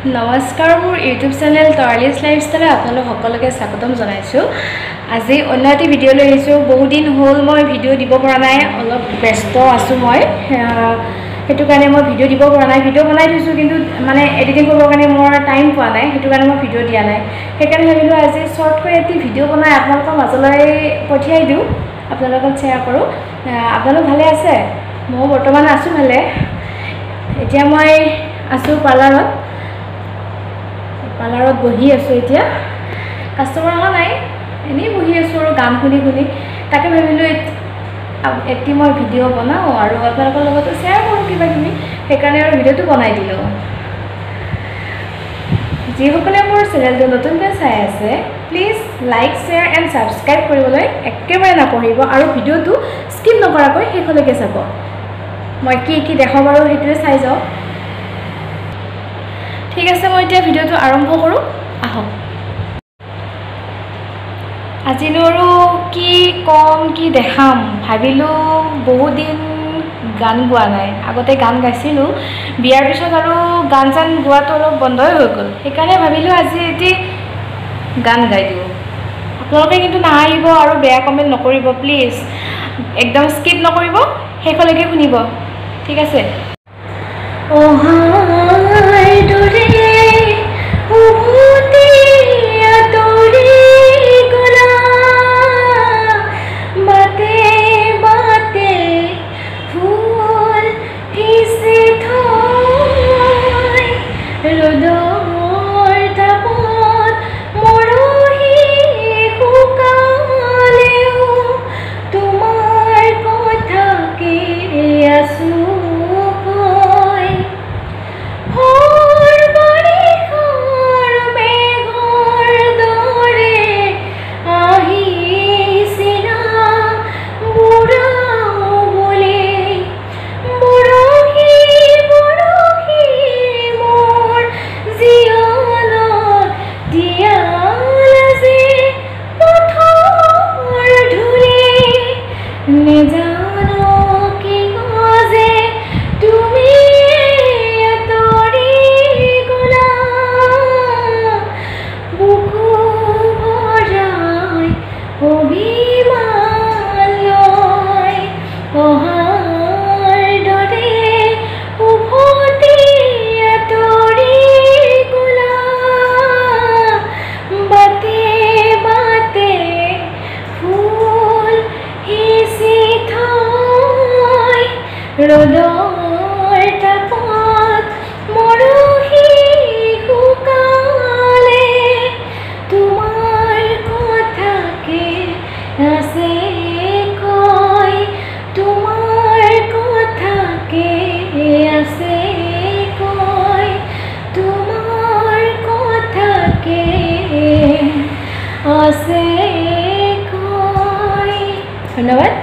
নমস্কাৰ মোৰ YouTube channel তৰালিছ lifestyle আপোনালোক সকলোকে স্বাগতম জনাইছোঁ। আজি অন্য এটা ভিডিঅ' লৈ আহিছোঁ। বহুত দিন হ'ল মই ভিডিঅ' দিব পৰা নাই, অলপ ব্যস্ত আছোঁ মই, সেইটো কাৰণে মই ভিডিঅ' দিব পৰা নাই। ভিডিঅ' বনাই থৈছোঁ কিন্তু মানে এডিটিং কৰিবৰ কাৰণে মোৰ টাইম পোৱা নাই, সেইটো কাৰণে মই ভিডিঅ' দিয়া নাই। সেইকাৰণে ভাবিলোঁ আজি শ্বৰ্টকৈ এটি ভিডিঅ' বনাই আপোনালোকৰ মাজলৈ পঠিয়াই দিওঁ, আপোনালোকৰ লগত শ্বেয়াৰ কৰোঁ। আপোনালোক ভালে আছে? মই বৰ্তমান আছোঁ ভালে। এতিয়া মই আছোঁ পাৰ্লাৰত বহি আছোঁ। এতিয়া কাষ্টমাৰ অহা নাই, এনেই বহি আছোঁ আৰু গান শুনি তাকে ভাবিলোঁ এটি মই ভিডিঅ' বনাওঁ আৰু আপোনালোকৰ লগতো শ্বেয়াৰ কৰোঁ কিবা কিবি, সেইকাৰণে আৰু ভিডিঅ'টো বনাই দিলোঁ। যিসকলে মোৰ চেনেলটো নতুনকৈ চাই আছে please like share and subscribe কৰিবলৈ একেবাৰে নপঢ়িব আৰু ভিডিঅ'টো স্কিপ নকৰাকৈ শেষলৈকে চাব। মই কি দেখাম বাৰু সেইটোৱে চাই যাওক। ঠিক আছে, মই এতিয়া ভিডিঅ'টো আৰম্ভ কৰোঁ, আহক। আজিনো আৰু কি ক'ম কি দেখাম ভাবিলোঁ। বহুত দিন গান গোৱা নাই, আগতে গান গাইছিলোঁ, বিয়াৰ পিছত আৰু গান চান গোৱাটো অলপ বন্ধই হৈ গ'ল। সেইকাৰণে ভাবিলোঁ আজি এটি গান গাই দিওঁ। আপোনালোকে কিন্তু নাহাঁহিব আৰু বেয়া কমেণ্ট নকৰিব প্লিজ, একদম স্কিপ নকৰিব, শেষলৈকে শুনিব, ঠিক আছে? ৰ'দৰ তাপত মৰহি শুকালে, তোমাৰ কথাকে আছে কয়, তোমাৰ কথাকে আছে কয়, তোমাৰ কথাকে আছে কয়। ধন্যবাদ।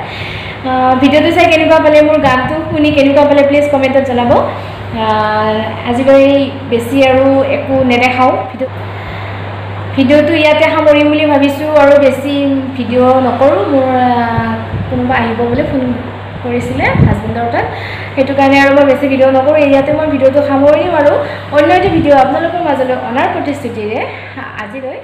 ভিডিঅ'টো চাই কেনেকুৱা পালে, মোৰ গানটো শুনি কেনেকুৱা পালে প্লিজ কমেণ্টত জনাব। আজিলৈ বেছি আৰু একো নেদেখাওঁ, ভিডিঅ'টো ইয়াতে সামৰিম বুলি ভাবিছোঁ আৰু বেছি ভিডিঅ' নকৰোঁ। মোৰ কোনোবা আহিব বুলি ফোন কৰিছিলে হাজবেণ্ডৰ তাত, সেইটো কাৰণে আৰু মই বেছি ভিডিঅ' নকৰোঁ। ইয়াতে মই ভিডিঅ'টো সামৰি দিম আৰু অন্য এটি ভিডিঅ' আপোনালোকৰ মাজলৈ অনাৰ প্ৰতিশ্ৰুতিৰে আজিলৈ